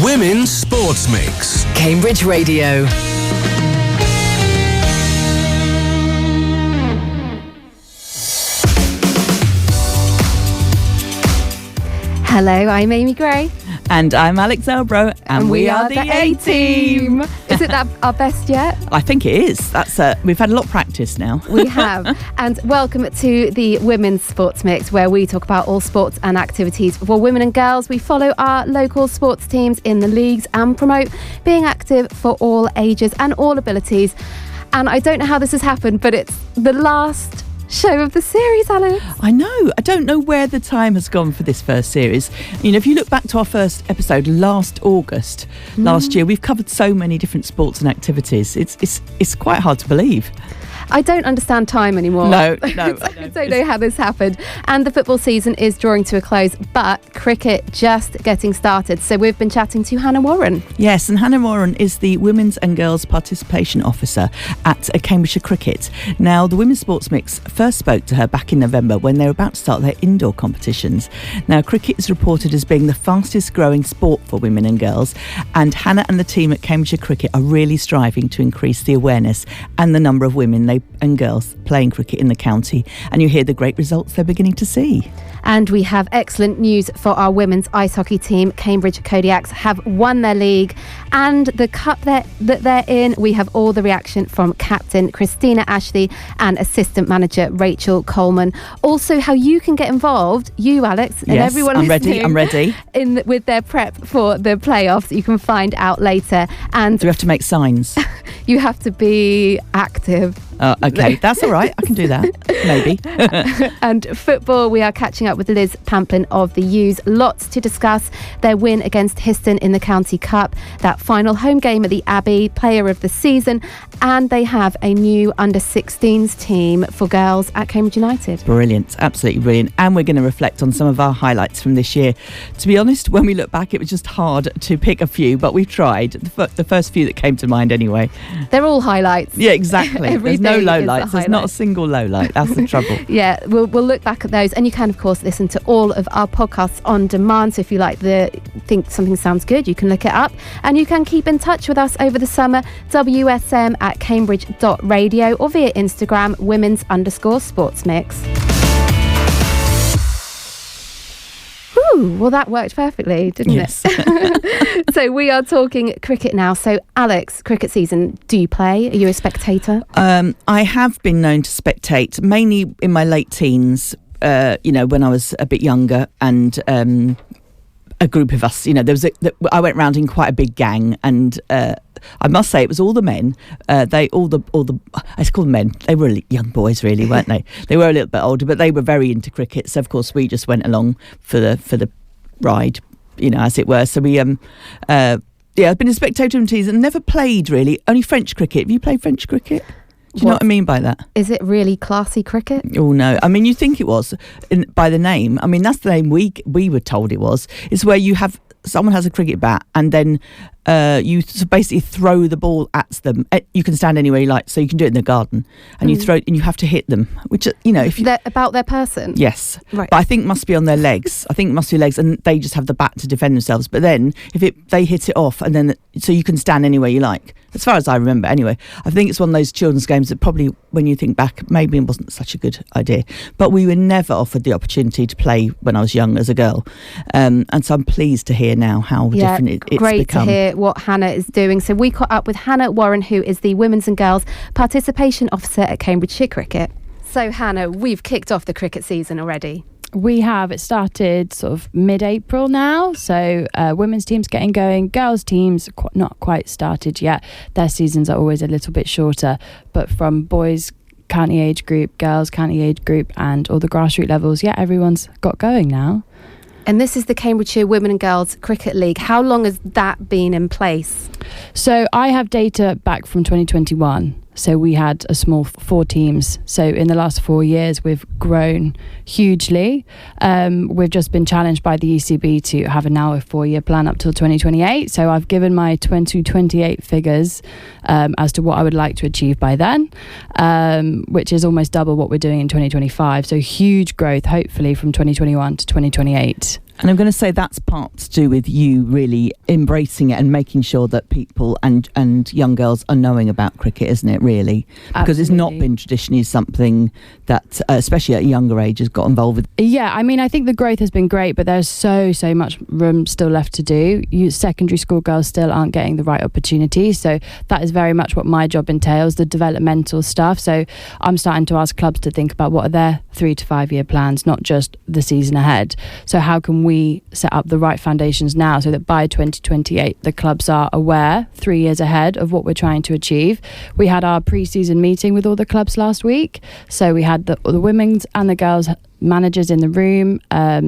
Women's Sports Mix. Cambridge Radio. Hello, I'm Amy Gray. And I'm Alex Elbro, and we are the A-Team. Is it our best yet? I think it is. We've had a lot of practice now. We have. And welcome to the Women's Sports Mix, where we talk about all sports and activities for women and girls. We follow our local sports teams in the leagues and promote being active for all ages and all abilities. And I don't know how this has happened, but it's the last show of the series, Alice. I know. I don't know where the time has gone for this first series. You know, if you look back to our first episode last August, last year, we've covered so many different sports and activities. It's quite hard to believe. I don't understand time anymore. No. I don't know how this happened. And the football season is drawing to a close, but cricket just getting started. So we've been chatting to Hannah Warren. Yes, and Hannah Warren is the Women's and Girls Participation Officer at Cambridgeshire Cricket. Now, the Women's Sports Mix first spoke to her back in November when they were about to start their indoor competitions. Now, cricket is reported as being the fastest growing sport for women and girls, and Hannah and the team at Cambridgeshire Cricket are really striving to increase the awareness and the number of women and girls playing cricket in the county, and you hear the great results they're beginning to see. And we have excellent news for our women's ice hockey team. Cambridge Kodiaks have won their league and the cup that they're in. We have all the reaction from captain Christina Ashley and assistant manager Rachel Coleman. Also, how you can get involved, you, Alex, and yes, everyone I'm listening. ready. With their prep for the playoffs. You can find out later. And do we have to make signs? You have to be active. Okay, that's all right. I can do that, maybe. And football, we are catching up with Liz Pamplin of the U's. Lots to discuss. Their win against Histon in the County Cup, that final home game at the Abbey, player of the season, and they have a new under-16s team for girls at Cambridge United. Brilliant, absolutely brilliant. And we're going to reflect on some of our highlights from this year. To be honest, when we look back, it was just hard to pick a few, but we've tried. The first few that came to mind anyway. They're all highlights. Yeah, exactly. There's no lowlights. There's not a single lowlight. That's the trouble. Yeah, we'll look back at those, and you can of course listen to all of our podcasts on demand. So if you think something sounds good, you can look it up, and you can keep in touch with us over the summer. WSM@cambridge.radio or via Instagram women's_sportsmix. Ooh, well, that worked perfectly, didn't it? So we are talking cricket now. So Alex, cricket season, do you play? Are you a spectator? I have been known to spectate, mainly in my late teens, when I was a bit younger, and a group of us, I went round in quite a big gang, and I must say it was all the men. I call them men. They were really young boys, really, weren't they? They were a little bit older, but they were very into cricket. So of course we just went along for the ride, as it were. So we I've been a spectator in teams and never played really. Only French cricket. Have you played French cricket? Do you know what I mean by that? Is it really classy cricket? Oh, no. I mean, you think it was by the name. I mean, that's the name we were told it was. It's where someone has a cricket bat and then you basically throw the ball at them. You can stand anywhere you like, so you can do it in the garden. And you throw it and you have to hit them, which, if they're about their person? Yes. Right. But I think it must be on their legs. I think it must be legs, and they just have the bat to defend themselves. But then they hit it off, and then so you can stand anywhere you like. As far as I remember, anyway. I think it's one of those children's games that probably, when you think back, maybe it wasn't such a good idea. But we were never offered the opportunity to play when I was young as a girl. And so I'm pleased to hear now how different it's become. Great to hear what Hannah is doing. So we caught up with Hannah Warren, who is the Women's and Girls Participation Officer at Cambridgeshire Cricket. So Hannah, we've kicked off the cricket season already. We have. It started sort of mid-April now, so women's teams getting going, girls teams not quite started yet. Their seasons are always a little bit shorter, but from boys county age group, girls county age group, and all the grassroots levels, everyone's got going now. And this is the Cambridgeshire Women and Girls Cricket League. How long has that been in place? So I have data back from 2021. So we had a small 4 teams. So in the last 4 years, we've grown hugely. We've just been challenged by the ECB to have a 4-year plan up till 2028. So I've given my 2028 figures as to what I would like to achieve by then, which is almost double what we're doing in 2025. So huge growth, hopefully, from 2021 to 2028. And I'm going to say that's part to do with you really embracing it and making sure that people and young girls are knowing about cricket, isn't it, really? Because it's not been traditionally something that, especially at a younger age, has got involved with. Yeah, I mean, I think the growth has been great, but there's so much room still left to do. Secondary school girls still aren't getting the right opportunities. So that is very much what my job entails, the developmental stuff. So I'm starting to ask clubs to think about what are their 3 to 5 year plans, not just the season ahead. So how can we set up the right foundations now so that by 2028 the clubs are aware 3 years ahead of what we're trying to achieve. We had our pre-season meeting with all the clubs last week, so we had the women's and the girls managers in the room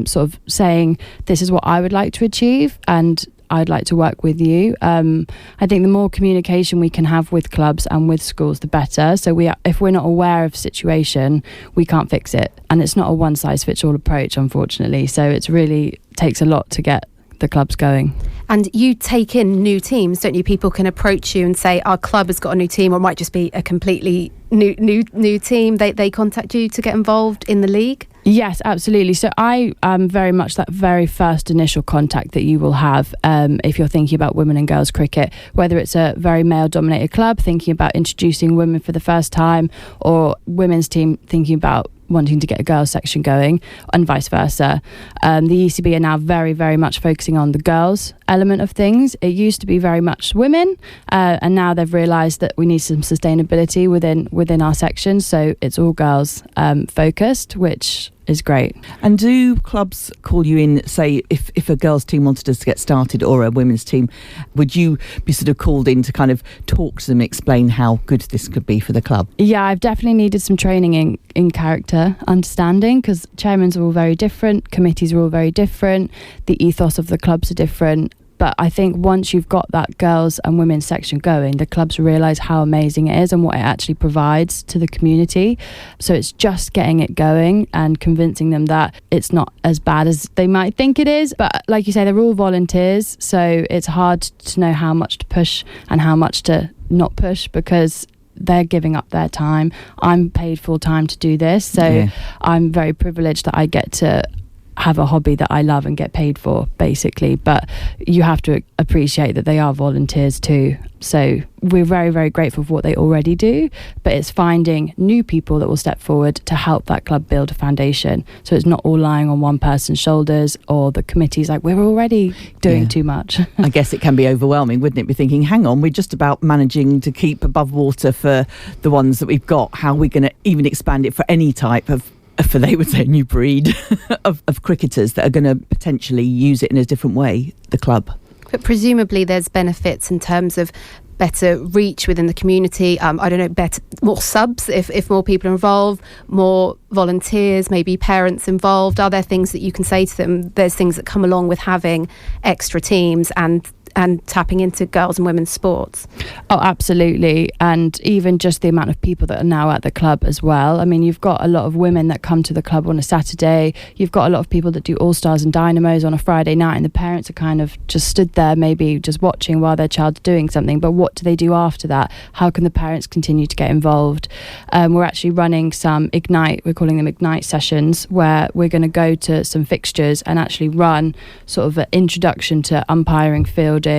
sort of saying, this is what I would like to achieve and I'd like to work with you. I think the more communication we can have with clubs and with schools, the better. So if we're not aware of a situation, we can't fix it. And it's not a one-size-fits-all approach, unfortunately. So it really takes a lot to get the clubs going. And you take in new teams, don't you? People can approach you and say, our club has got a new team, or it might just be a completely new team. They contact you to get involved in the league? Yes, absolutely. So I am very much that very first initial contact that you will have if you're thinking about women and girls cricket, whether it's a very male-dominated club thinking about introducing women for the first time, or women's team thinking about wanting to get a girls section going, and vice versa. The ECB are now very, very much focusing on the girls element of things. It used to be very much women, and now they've realised that we need some sustainability within our sections. So it's all girls focused, which is great. And do clubs call you in, say, if a girls team wanted us to get started or a women's team, would you be sort of called in to kind of talk to them, explain how good this could be for the club? Yeah, I've definitely needed some training in character understanding, because chairmans are all very different, committees are all very different, the ethos of the clubs are different. But I think once you've got that girls and women's section going, the clubs realise how amazing it is and what it actually provides to the community. So it's just getting it going and convincing them that it's not as bad as they might think it is. But like you say, they're all volunteers, so it's hard to know how much to push and how much to not push, because they're giving up their time. I'm paid full time to do this, so I'm very privileged that I get to have a hobby that I love and get paid for, basically. But you have to appreciate that they are volunteers too. So we're very, very grateful for what they already do, but it's finding new people that will step forward to help that club build a foundation. So it's not all lying on one person's shoulders, or the committee's like, we're already doing too much. I guess it can be overwhelming, wouldn't it? Be thinking, hang on, we're just about managing to keep above water for the ones that we've got. How are we going to even expand it for any type of, for they would say, a new breed of cricketers that are going to potentially use it in a different way, the club? But presumably there's benefits in terms of better reach within the community. I don't know, more subs if more people are involved, more volunteers, maybe parents involved. Are there things that you can say to them? There's things that come along with having extra teams and tapping into girls and women's sports. Oh, absolutely. And even just the amount of people that are now at the club as well. I mean, you've got a lot of women that come to the club on a Saturday. You've got a lot of people that do All-Stars and Dynamos on a Friday night, and the parents are kind of just stood there, maybe just watching while their child's doing something. But what do they do after that? How can the parents continue to get involved? We're actually running some Ignite, we're calling them Ignite sessions, where we're going to go to some fixtures and actually run sort of an introduction to umpiring, fielding,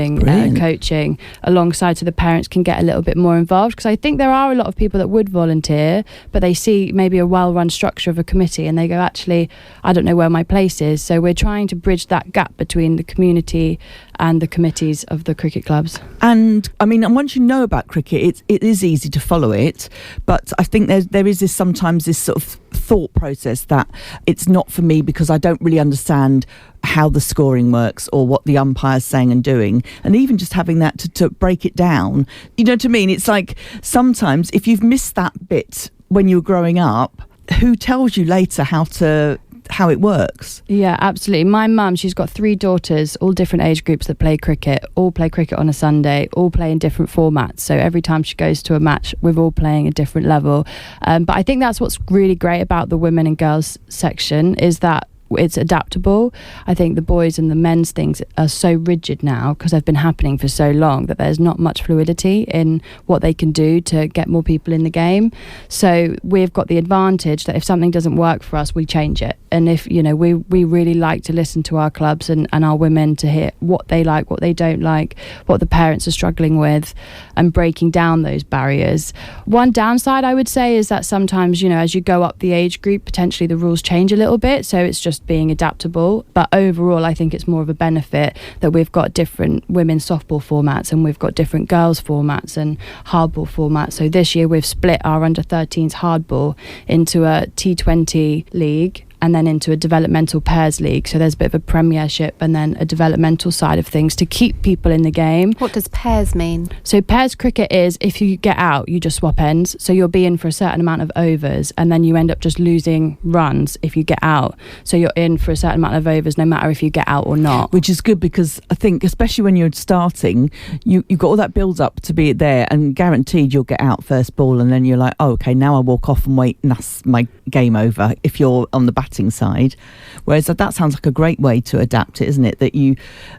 coaching alongside, so the parents can get a little bit more involved. Because I think there are a lot of people that would volunteer, but they see maybe a well-run structure of a committee and they go, actually, I don't know where my place is. So we're trying to bridge that gap between the community and the committees of the cricket clubs. And I mean, and once you know about cricket, it is easy to follow it, but I think there is sometimes this sort of thought process that it's not for me because I don't really understand how the scoring works or what the umpire's saying and doing. And even just having that to break it down, you know what I mean? It's like sometimes if you've missed that bit when you were growing up, who tells you later how it works? Yeah, absolutely. My mum, she's got 3 daughters, all different age groups that play cricket on a Sunday, all play in different formats. So every time she goes to a match, we're all playing a different level. But I think that's what's really great about the women and girls section, is that it's adaptable. I think the boys and the men's things are so rigid now because they've been happening for so long that there's not much fluidity in what they can do to get more people in the game. So we've got the advantage that if something doesn't work for us, we change it. And if, we really like to listen to our clubs and our women to hear what they like, what they don't like, what the parents are struggling with, and breaking down those barriers. One downside I would say is that sometimes, as you go up the age group, potentially the rules change a little bit. So it's just being adaptable. But overall, I think it's more of a benefit that we've got different women's softball formats and we've got different girls formats and hardball formats. So this year we've split our under-13s hardball into a T20 league and then into a developmental pairs league. So there's a bit of a premiership and then a developmental side of things to keep people in the game. What does pairs mean? So pairs cricket is if you get out, you just swap ends. So you'll be in for a certain amount of overs and then you end up just losing runs if you get out. So you're in for a certain amount of overs no matter if you get out or not. Which is good because I think, especially when you're starting, you've got all that build up to be there and guaranteed you'll get out first ball and then you're like, oh, okay, now I walk off and wait and that's my game over if you're on the batting side. Whereas that sounds like a great way to adapt it, isn't it? That you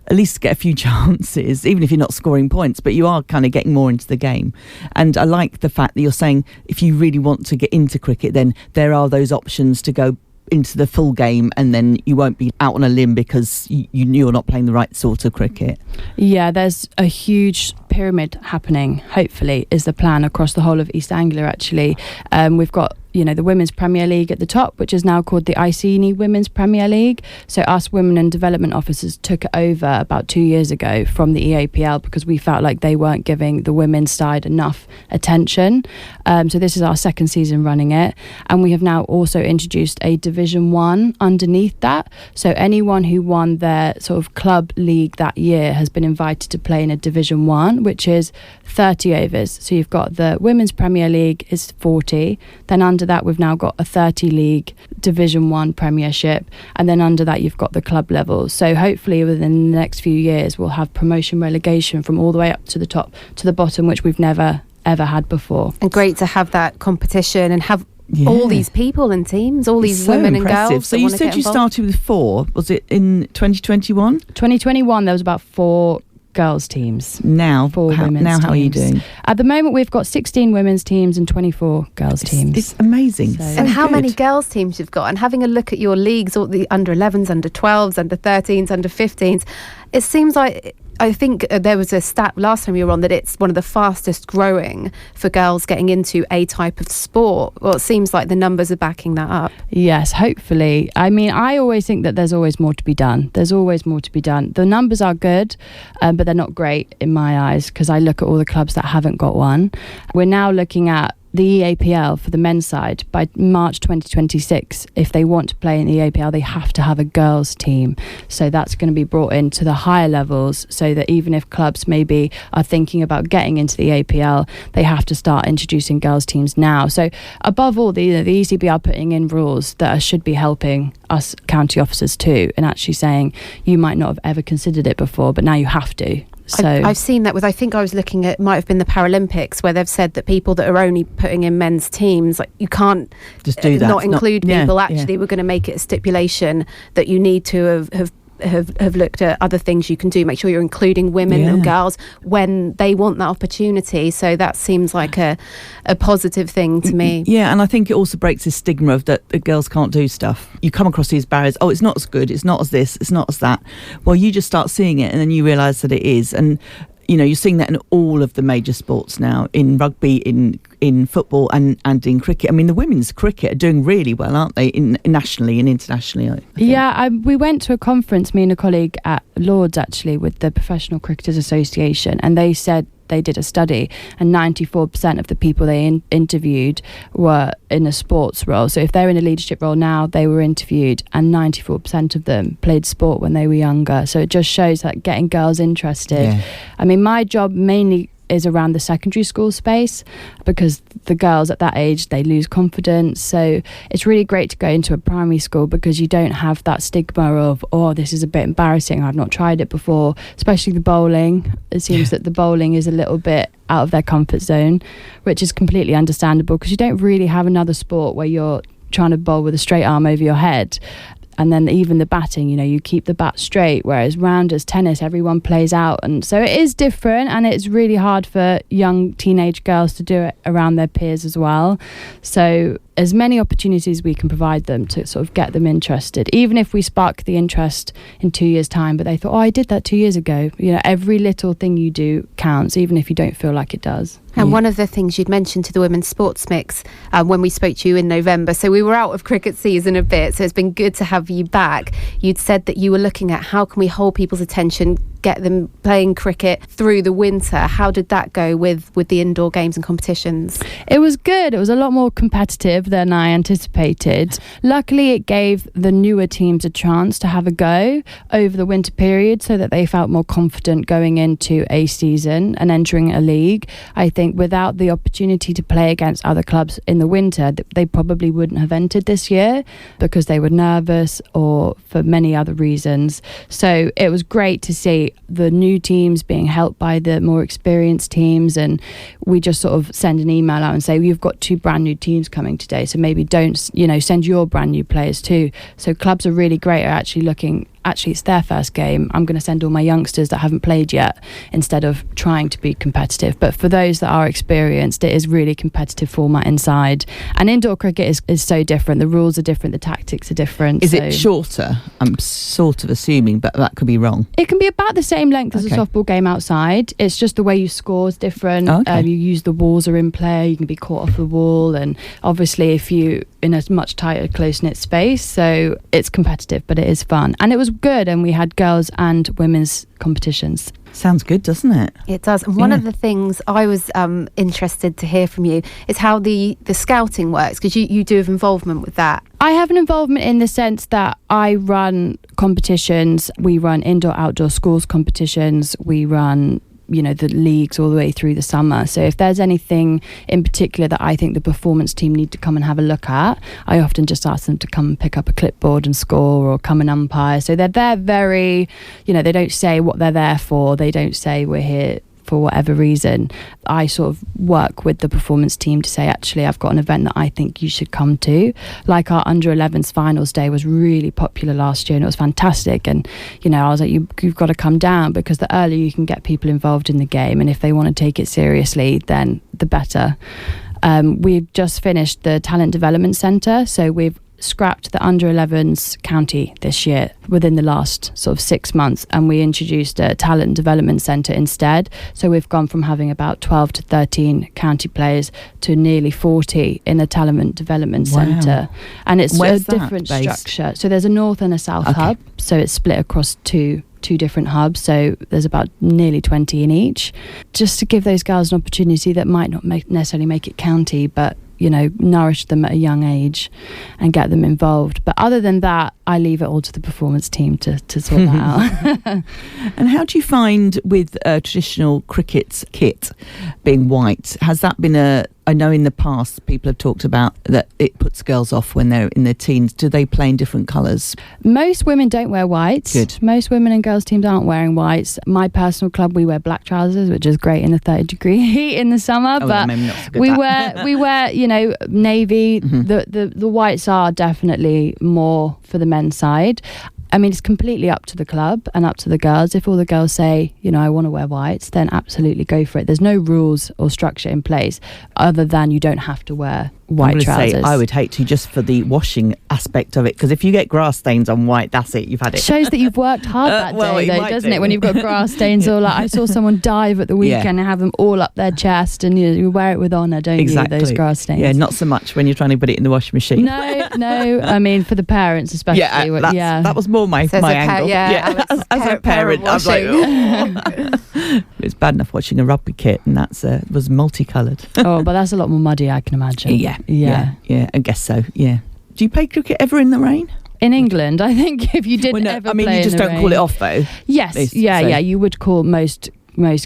at least get a few chances, even if you're not scoring points, but you are kind of getting more into the game. And I like the fact that you're saying if you really want to get into cricket, then there are those options to go into the full game and then you won't be out on a limb because you're not playing the right sort of cricket. Yeah, there's a huge pyramid happening, hopefully, is the plan across the whole of East Anglia, actually. We've got the Women's Premier League at the top, which is now called the Iceni Women's Premier League. So us women and development officers took it over about 2 years ago from the EAPL because we felt like they weren't giving the women's side enough attention. So this is our second season running it. And we have now also introduced a Division 1 underneath that. So anyone who won their sort of club league that year has been invited to play in a Division 1, which is 30 overs. So you've got the Women's Premier League is 40, then under that we've now got a 30 league Division 1 Premiership, and then under that you've got the club level. So hopefully within the next few years we'll have promotion relegation from all the way up to the top to the bottom, which we've never ever had before. And great to have that competition and have all these people and teams, all these women and girls. So you said you started with 4, was it in 2021? 2021 there was about 4 girls teams. Now, how are you doing? At the moment, we've got 16 women's teams and 24 girls teams. It's amazing. And how many girls teams you've got? And having a look at your leagues, all the under 11s, under 12s, under 13s, under 15s, it seems like, I think there was a stat last time you were on that it's one of the fastest growing for girls getting into a type of sport. Well, it seems like the numbers are backing that up. Yes, hopefully. I mean, I always think that there's always more to be done. There's always more to be done. The numbers are good, but they're not great in my eyes because I look at all the clubs that haven't got one. We're now looking at the EAPL for the men's side. By March 2026, if they want to play in the EAPL, they have to have a girls team. So that's going to be brought into the higher levels so that even if clubs maybe are thinking about getting into the EAPL, they have to start introducing girls teams now. So above all, the ECB are putting in rules that should be helping us county officers too, and actually saying you might not have ever considered it before, but now you have to. So I've seen that with, I think I was looking at, might have been the Paralympics, where they've said that people that are only putting in men's teams, like you can't just do that. Not include people. Actually, we're going to make it a stipulation that you need to have looked at other things you can do. Make sure you're including women and girls when they want that opportunity. So that seems like a positive thing to me. Yeah, and I think it also breaks this stigma of that girls can't do stuff. You come across these barriers, oh, it's not as good, it's not as this, it's not as that. Well, you just start seeing it and then you realise that it is. And you're seeing that in all of the major sports now, in rugby, in football and in cricket. I mean, the women's cricket are doing really well, aren't they, nationally and internationally? I think. Yeah, we went to a conference, me and a colleague at Lord's actually, with the Professional Cricketers Association, and they said they did a study and 94% of the people they interviewed were in a sports role. So if they're in a leadership role now, they were interviewed, and 94% of them played sport when they were younger. So it just shows that getting girls interested. Yeah. I mean, my job mainly is around the secondary school space, because the girls at that age, they lose confidence. So it's really great to go into a primary school because you don't have that stigma of, oh, this is a bit embarrassing, I've not tried it before. Especially the bowling, it seems that the bowling is a little bit out of their comfort zone, which is completely understandable because you don't really have another sport where you're trying to bowl with a straight arm over your head. And then even the batting, you keep the bat straight, whereas rounders, tennis, everyone plays out. And so it is different, and it's really hard for young teenage girls to do it around their peers as well. So as many opportunities we can provide them to sort of get them interested, even if we spark the interest in 2 years' time, but they thought, I did that 2 years ago. Every little thing you do counts, even if you don't feel like it does. And one of the things you'd mentioned to the Women's Sports Mix when we spoke to you in November, so we were out of cricket season a bit, so it's been good to have you back. You'd said that you were looking at how can we hold people's attention, get them playing cricket through the winter. How did that go with the indoor games and competitions? It was good. It was a lot more competitive than I anticipated. Luckily, it gave the newer teams a chance to have a go over the winter period so that they felt more confident going into a season and entering a league. I think without the opportunity to play against other clubs in the winter, they probably wouldn't have entered this year because they were nervous or for many other reasons. So it was great to see the new teams being helped by the more experienced teams, and we just sort of send an email out and say, you've got 2 brand new teams coming today, so maybe don't send your brand new players too. So clubs are really great at actually looking, it's their first game, I'm going to send all my youngsters that haven't played yet, instead of trying to be competitive. But for those that are experienced, it is really competitive format inside. And indoor cricket is so different. The rules are different, the tactics are different. Is it shorter? I'm sort of assuming, but that could be wrong. It can be about the same length as a softball game outside. It's just the way you score is different. You use the walls are in play, you can be caught off the wall, and obviously if you in a much tighter, close-knit space. So it's competitive, but it is fun. And it was good, and we had girls and women's competitions. Sounds good, doesn't it? It does. And one of the things I was interested to hear from you is how the scouting works, because you do have involvement with that. I have an involvement in the sense that I run competitions. We run indoor-outdoor schools competitions. We run the leagues all the way through the summer. So if there's anything in particular that I think the performance team need to come and have a look at, I often just ask them to come and pick up a clipboard and score, or come and umpire. So they're there very, they don't say what they're there for. They don't say we're here for whatever reason. I sort of work with the performance team to say, actually, I've got an event that I think you should come to. Like our under 11s finals day was really popular last year, and it was fantastic. And I was like, you've got to come down, because the earlier you can get people involved in the game, and if they want to take it seriously, then the better. We've just finished the talent development centre, so we've scrapped the under 11s county this year within the last sort of 6 months, and we introduced a talent development centre instead. So we've gone from having about 12 to 13 county players to nearly 40 in a talent development centre. And it's a different structure. So there's a north and a south hub, so it's split across two different hubs, so there's about nearly 20 in each, just to give those girls an opportunity that might not necessarily make it county, but nourish them at a young age and get them involved. But other than that, I leave it all to the performance team to sort that out. And how do you find with traditional cricket kit being white? Has that been I know in the past people have talked about that it puts girls off when they're in their teens. Do they play in different colours? Most women don't wear whites. Good. Most women and girls teams aren't wearing whites. My personal club, we wear black trousers, which is great in the 30-degree heat in the summer. But maybe not so good we wear navy. The whites are definitely more for the men's side. I mean, it's completely up to the club and up to the girls. If all the girls say, I want to wear whites, then absolutely go for it. There's no rules or structure in place other than you don't have to wear white trousers. I would hate to, just for the washing aspect of it, because if you get grass stains on white, that's it, you've had it. Shows that you've worked hard that day, though, doesn't it? When you've got grass stains all up. I saw someone dive at the weekend and have them all up their chest, and you wear it with honour, don't you, those grass stains? Yeah, not so much when you're trying to put it in the washing machine. No, I mean, for the parents especially. That was more my angle. As a parent, I was like, it's bad enough watching a rugby kit, and was multicoloured. Oh, but that's a lot more muddy, I can imagine. Yeah, I guess so. Yeah. Do you play cricket ever in the rain? In England, I think if you didn't ever play you just don't call it off though. Yes, you would call most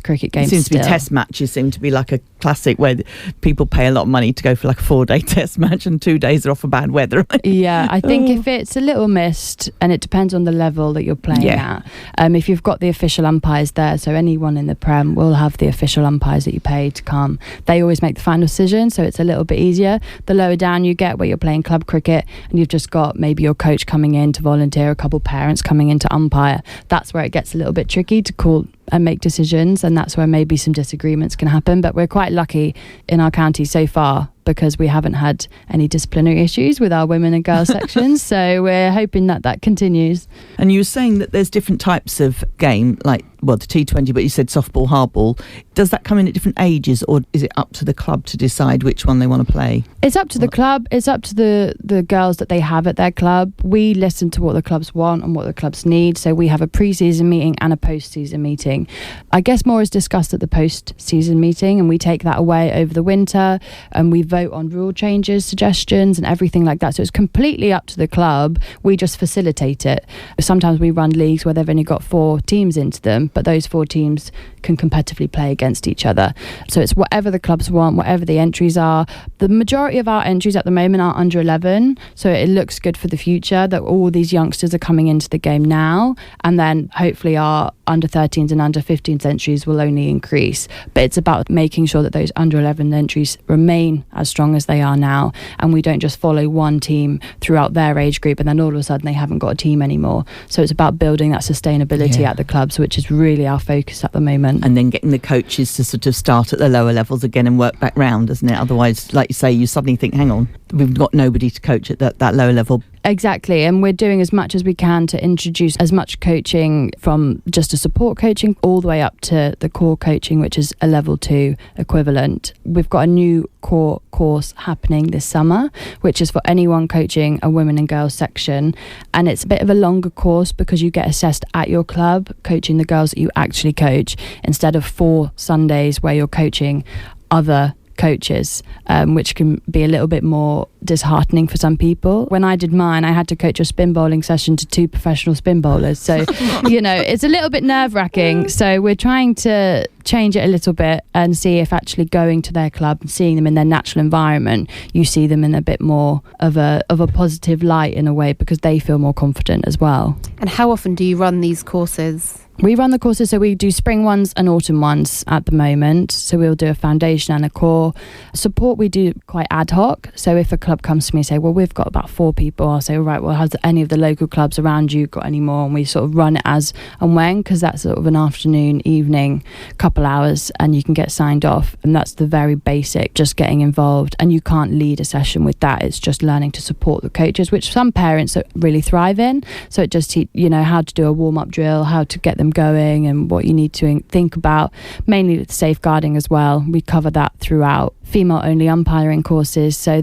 cricket games. It seems to be test matches seem to be like a classic where people pay a lot of money to go for like a 4-day test match and 2 days are off for bad weather. Yeah, I think if it's a little missed, and it depends on the level that you're playing at, if you've got the official umpires there, so anyone in the Prem will have the official umpires that you pay to come. They always make the final decision, so it's a little bit easier. The lower down you get, where you're playing club cricket and you've just got maybe your coach coming in to volunteer, a couple parents coming in to umpire, that's where it gets a little bit tricky to call and make decisions, and that's where maybe some disagreements can happen. But we're quite lucky in our county so far because we haven't had any disciplinary issues with our women and girls sections, so we're hoping that that continues. And you were saying that there's different types of game, like, well, the T20, but you said softball, hardball. Does that come in at different ages, or is it up to the club to decide which one they want to play? It's up to the club. It's up to the girls that they have at their club. We listen to what the clubs want and what the clubs need. So we have a pre-season meeting and a post-season meeting. I guess more is discussed at the post-season meeting, and we take that away over the winter, and we vote on rule changes, suggestions, and everything like that. So it's completely up to the club. We just facilitate it. Sometimes we run leagues where they've only got 4 teams into them, but those 4 teams can competitively play against each other. So it's whatever the clubs want, whatever the entries are. The majority of our entries at the moment are under 11, so it looks good for the future that all these youngsters are coming into the game now, and then hopefully our under 13s and under 15s entries will only increase. But it's about making sure that those under 11 entries remain as strong as they are now, and we don't just follow one team throughout their age group and then all of a sudden they haven't got a team anymore. So it's about building that sustainability at the clubs, which is really our focus at the moment. And then getting the coaches to sort of start at the lower levels again and work back round, doesn't it? Otherwise, like you say, you suddenly think, hang on, we've got nobody to coach at that lower level. Exactly, and we're doing as much as we can to introduce as much coaching from just a support coaching all the way up to the core coaching, which is a level 2 equivalent. We've got a new core course happening this summer, which is for anyone coaching a women and girls section, and it's a bit of a longer course because you get assessed at your club coaching the girls that you actually coach, instead of 4 Sundays where you're coaching other coaches, which can be a little bit more disheartening for some people. When I did mine, I had to coach a spin bowling session to 2 professional spin bowlers, so it's a little bit nerve-wracking. So we're trying to change it a little bit and see if actually going to their club and seeing them in their natural environment, you see them in a bit more of a positive light in a way, because they feel more confident as well. And how often do you run these courses? We run the courses, so we do spring ones and autumn ones at the moment. So we'll do a foundation and a core. Support we do quite ad hoc. So if a club comes to me and say, well, we've got about 4 people, I'll say, all right, well, has any of the local clubs around you got any more? And we sort of run it as and when, because that's sort of an afternoon, evening, couple hours, and you can get signed off. And that's the very basic, just getting involved. And you can't lead a session with that. It's just learning to support the coaches, which some parents really thrive in. So it just, how to do a warm-up drill, how to get them going, and what you need to think about, mainly with safeguarding as well. We cover that throughout. Female only umpiring courses, so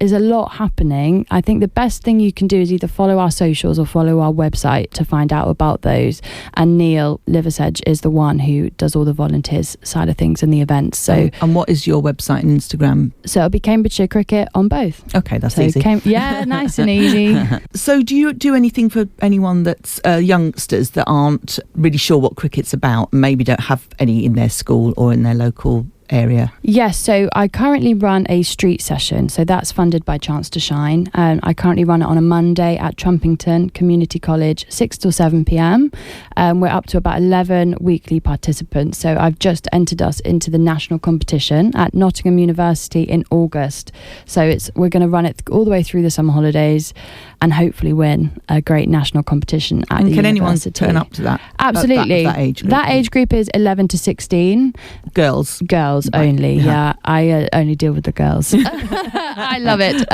is a lot happening. I think the best thing you can do is either follow our socials or follow our website to find out about those, and Neil Liversedge is the one who does all the volunteers side of things and the events. So and what is your website and Instagram? So it'll be Cambridgeshire Cricket on both. Okay, that's easy. Nice and easy. So do you do anything for anyone that's youngsters that aren't really sure what cricket's about, maybe don't have any in their school or in their local area? Yes, so I currently run a street session, so that's funded by Chance to Shine, and I currently run it on a Monday at Trumpington Community College, 6 till 7 p.m. We're up to about 11 weekly participants, so I've just entered us into the national competition at Nottingham University in August. So we're going to run it all the way through the summer holidays and hopefully win a great national competition at the university. And can anyone turn up to that? Absolutely. That age group? That age group is 11 to 16. Girls Only, yeah. I only deal with the girls. I love it.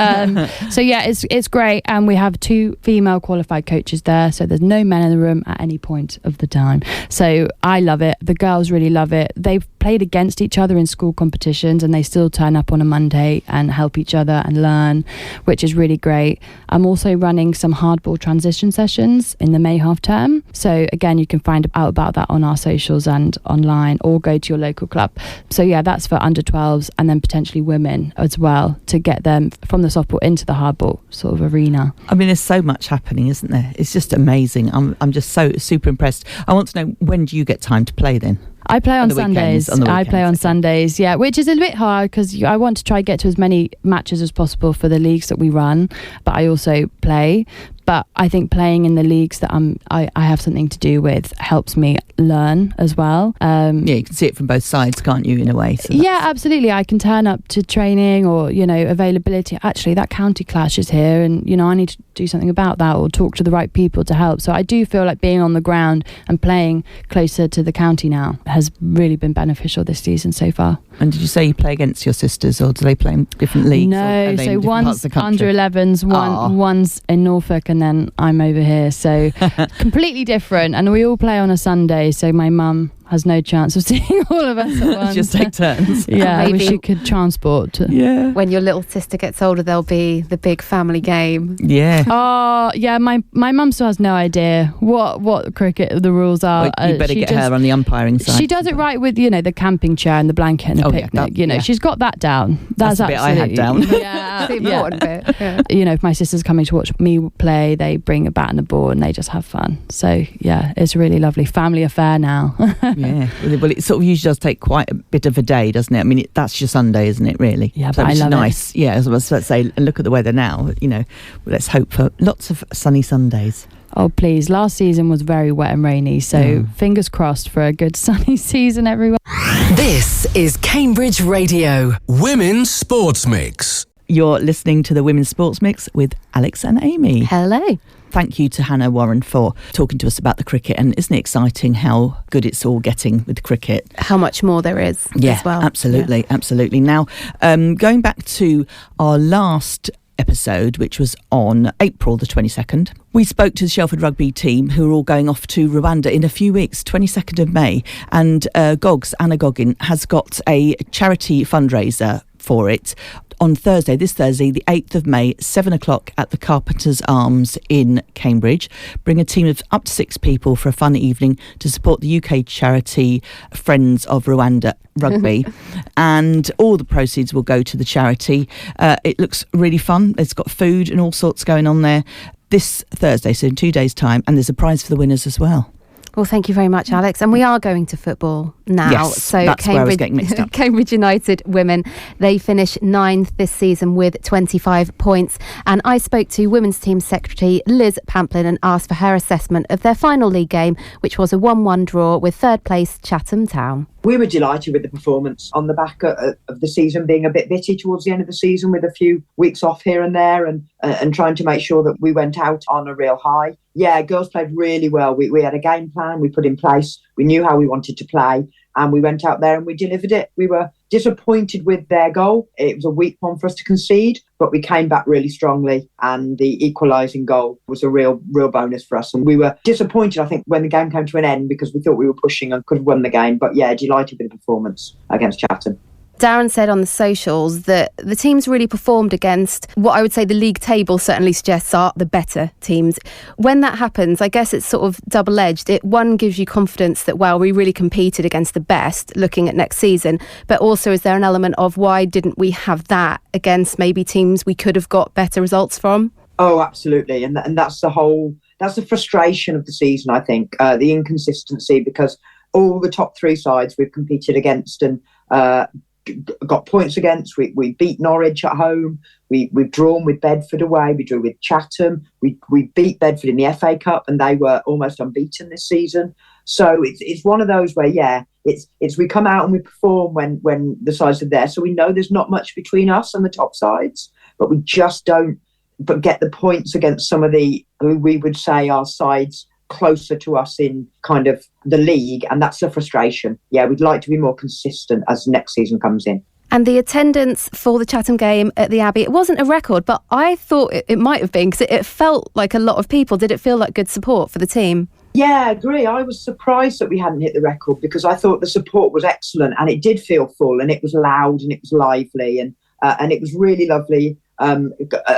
So yeah, it's great, and we have 2 female qualified coaches there, so there's no men in the room at any point of the time. So I love it. The girls really love it. They've played against each other in school competitions, and they still turn up on a Monday and help each other and learn, which is really great. I'm also running some hardball transition sessions in the May half term. So again, you can find out about that on our socials and online, or go to your local club. So yeah, that's for under 12s, and then potentially women as well, to get them from the softball into the hardball sort of arena. I mean, there's so much happening, isn't there? It's just amazing. I'm just so super impressed. I want to know, when do you get time to play then? I play on Sundays. I play on okay. Sundays, yeah, which is a bit hard because I want to try get to as many matches as possible for the leagues that we run, but I also play. But I think playing in the leagues that I have something to do with helps me learn as well. Yeah, you can see it from both sides, can't you, in a way? So yeah, absolutely. I can turn up to training or, availability. Actually, that county clash is here and, I need to do something about that or talk to the right people to help. So I do feel like being on the ground and playing closer to the county now has really been beneficial this season so far. And did you say you play against your sisters or do they play in different leagues? No, so one's under 11s, one's in Norfolk and then I'm over here. So completely different. And we all play on a Sunday. So my mum has no chance of seeing all of us at once. Just take turns. Yeah, I Maybe wish she could transport. Yeah. When your little sister gets older, there'll be the big family game. Yeah. Oh, yeah, my mum still has no idea what cricket the rules are. Well, you better get her on the umpiring side. She does it right with, the camping chair and the blanket and the picnic. She's got that down. That's the bit I had down. Yeah, the important bit. Yeah. If my sister's coming to watch me play, they bring a bat and a ball and they just have fun. So, yeah, it's a really lovely family affair now. Yeah, well, it sort of usually does take quite a bit of a day, doesn't it? I mean, that's your Sunday, isn't it, really? Yeah, so but I love nice. Yeah, as I was about to say, and look at the weather now, let's hope for lots of sunny Sundays. Oh, please. Last season was very wet and rainy, so fingers crossed for a good sunny season, everyone. This is Cambridge Radio, Women's Sports Mix. You're listening to the Women's Sports Mix with Alex and Amy. Hello. Thank you to Hannah Warren for talking to us about the cricket. And isn't it exciting how good it's all getting with the cricket? How much more there is as well. Absolutely, absolutely. Now, going back to our last episode, which was on April the 22nd, we spoke to the Shelford rugby team who are all going off to Rwanda in a few weeks, 22nd of May. And Anna Goggin, has got a charity fundraiser for it on this Thursday, the 8th of May, 7 o'clock at the Carpenter's Arms in Cambridge. Bring a team of up to 6 people for a fun evening to support the UK charity Friends of Rwanda Rugby. And all the proceeds will go to the charity. It looks really fun. It's got food and all sorts going on there this Thursday, so in 2 days' time. And there's a prize for the winners as well. Well, thank you very much, Alex. And we are going to football now. Yes, so that's where I was getting mixed up. Cambridge United women, they finish 9th this season with 25 points. And I spoke to Women's Team Secretary Liz Pamplin and asked for her assessment of their final league game, which was a 1-1 draw with third place Chatham Town. We were delighted with the performance on the back of the season being a bit bitty towards the end of the season with a few weeks off here and there and trying to make sure that we went out on a real high. Yeah, girls played really well. We had a game plan we put in place. We knew how we wanted to play and we went out there and we delivered it. We were disappointed with their goal. It was a weak one for us to concede, but we came back really strongly and the equalising goal was a real bonus for us. And we were disappointed, I think, when the game came to an end because we thought we were pushing and could have won the game. But yeah, delighted with the performance against Chatham. Darren said on the socials that the teams really performed against what I would say the league table certainly suggests are the better teams. When that happens, I guess it's sort of double-edged. One gives you confidence that, well, we really competed against the best looking at next season, but also is there an element of why didn't we have that against maybe teams we could have got better results from? Oh, absolutely. And that's the frustration of the season, I think, the inconsistency, because all the top 3 sides we've competed against and got points against. We beat Norwich at home. We've drawn with Bedford away. We drew with Chatham. We beat Bedford in the FA Cup, and they were almost unbeaten this season. So it's one of those where it's we come out and we perform when the sides are there. So we know there's not much between us and the top sides, but we just don't. But get the points against some of the who we would say are sides closer to us in kind of the league, and that's the frustration. Yeah, we'd like to be more consistent as next season comes in. And the attendance for the Chatham game at the Abbey, it wasn't a record, but I thought it might have been because it felt like a lot of people. Did it feel like good support for the team? Yeah, I agree. I was surprised that we hadn't hit the record because I thought the support was excellent and it did feel full and it was loud and it was lively and it was really lovely. I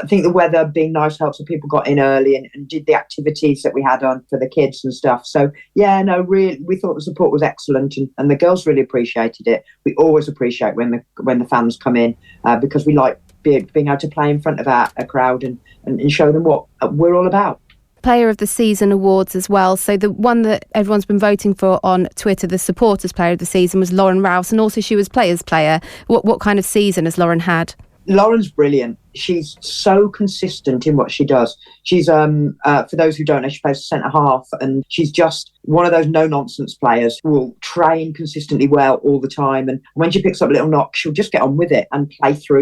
think the weather being nice helped, so people got in early and did the activities that we had on for the kids and stuff. So yeah, no, really, we thought the support was excellent and the girls really appreciated it. We always appreciate when the fans come in because we like being able to play in front of a crowd and show them what we're all about. Player of the Season awards as well. So the one that everyone's been voting for on Twitter, the Supporters Player of the Season, was Lauren Rouse, and also she was Players Player. What kind of season has Lauren had? Lauren's brilliant. She's so consistent in what she does. She's, for those who don't know, she plays centre half, and she's just one of those no-nonsense players who will train consistently well all the time. And when she picks up a little knock, she'll just get on with it and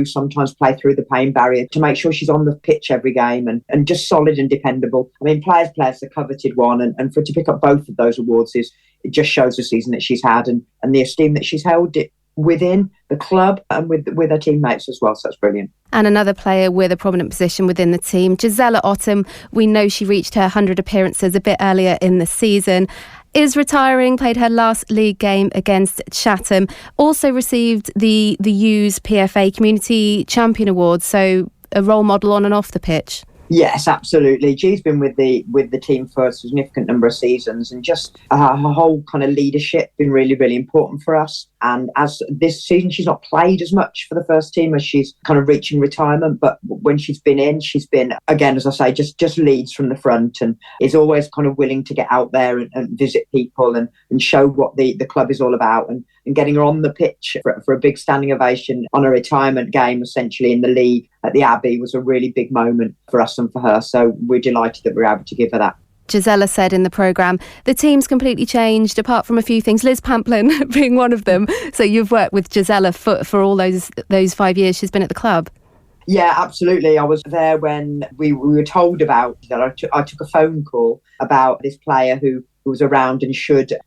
sometimes play through the pain barrier to make sure she's on the pitch every game and just solid and dependable. I mean, Players the coveted one, and for her to pick up both of those awards it just shows the season that she's had and the esteem that she's held it within the club and with her teammates as well, so that's brilliant. And another player with a prominent position within the team, Gisela Ottom. We know she reached her 100 appearances a bit earlier in the season, is retiring, played her last league game against Chatham, also received the U's PFA Community Champion Award, so a role model on and off the pitch. Yes, absolutely. She's been with the team for a significant number of seasons, and just her whole kind of leadership been really, really important for us. And as this season, she's not played as much for the first team as she's kind of reaching retirement. But when she's been, again, as I say, just leads from the front and is always kind of willing to get out there and visit people and show what the club is all about. And getting her on the pitch for a big standing ovation on a retirement game, essentially in the league at the Abbey, was a really big moment for us and for her. So we're delighted that we're able to give her that. Gisela said in the programme, the team's completely changed, apart from a few things, Liz Pamplin being one of them. So you've worked with Gisela for all those 5 years she's been at the club. Yeah, absolutely. I was there when we were told about that. I took a phone call about this player who was around and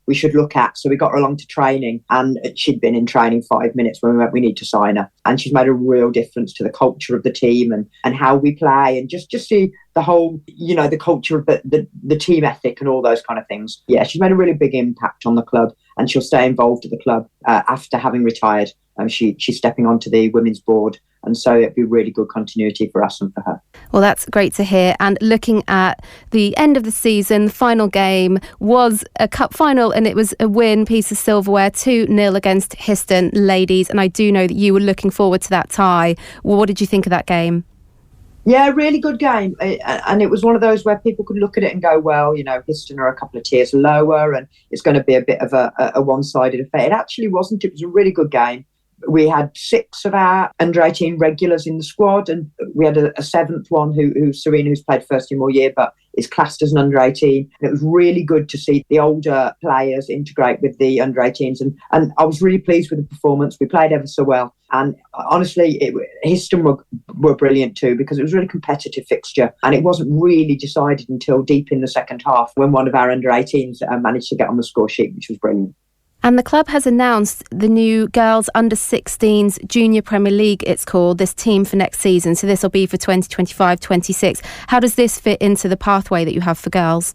we should look at. So we got her along to training, and she'd been in training 5 minutes when we went, we need to sign her. And she's made a real difference to the culture of the team and how we play, and just see the whole, the culture of the team ethic and all those kind of things. Yeah, she's made a really big impact on the club, and she'll stay involved at the club after having retired. She's stepping onto the women's board, and so it'd be really good continuity for us and for her. Well, that's great to hear. And looking at the end of the season, the final game was a cup final, and it was a win, piece of silverware, 2-0 against Histon ladies. And I do know that you were looking forward to that tie. Well, what did you think of that game? Yeah, really good game. And it was one of those where people could look at it and go, well, Histon are a couple of tiers lower and it's going to be a bit of a one-sided affair. It actually wasn't. It was a really good game. We had 6 of our under-18 regulars in the squad, and we had a 7th one who's Serena, who's played first team all year, but is classed as an under-18. And it was really good to see the older players integrate with the under-18s. And I was really pleased with the performance. We played ever so well. And honestly, Histon were brilliant too, because it was a really competitive fixture. And it wasn't really decided until deep in the second half when one of our under-18s managed to get on the score sheet, which was brilliant. And the club has announced the new Girls Under-16s Junior Premier League, it's called, this team for next season. So this will be for 2025-26. How does this fit into the pathway that you have for girls?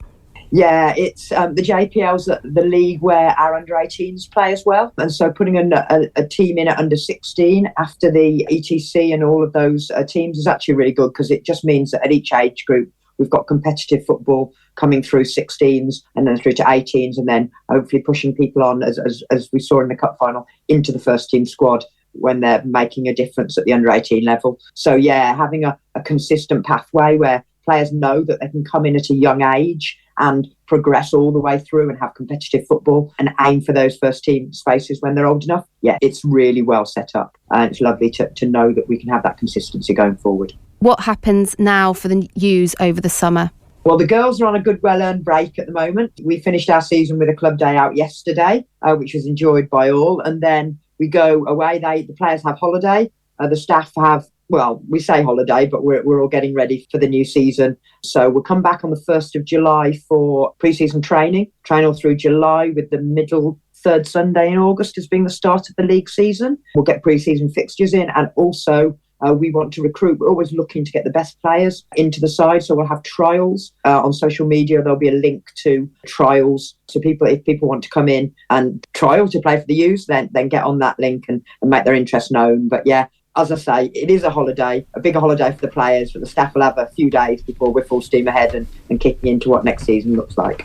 Yeah, it's the JPL's the league where our under-18s play as well. And so putting a team in at under-16 after the ETC and all of those teams is actually really good, because it just means that at each age group, we've got competitive football coming through 16s and then through to 18s, and then hopefully pushing people on, as we saw in the cup final, into the first team squad when they're making a difference at the under-18 level. So yeah, having a consistent pathway where players know that they can come in at a young age and progress all the way through and have competitive football and aim for those first team spaces when they're old enough. Yeah, it's really well set up, and it's lovely to know that we can have that consistency going forward. What happens now for the U's over the summer? Well, the girls are on a good, well-earned break at the moment. We finished our season with a club day out yesterday, which was enjoyed by all. And then we go away. The players have holiday. The staff have, well, we say holiday, but we're all getting ready for the new season. So we'll come back on the 1st of July for pre-season training, train all through July, with the middle third Sunday in August as being the start of the league season. We'll get pre-season fixtures in, and also we want to recruit. We're always looking to get the best players into the side. So we'll have trials on social media. There'll be a link to trials. So if people want to come in and trial to play for the U's, then get on that link and make their interest known. But yeah, as I say, it is a holiday, a bigger holiday for the players, but the staff will have a few days before we're full steam ahead and kicking into what next season looks like.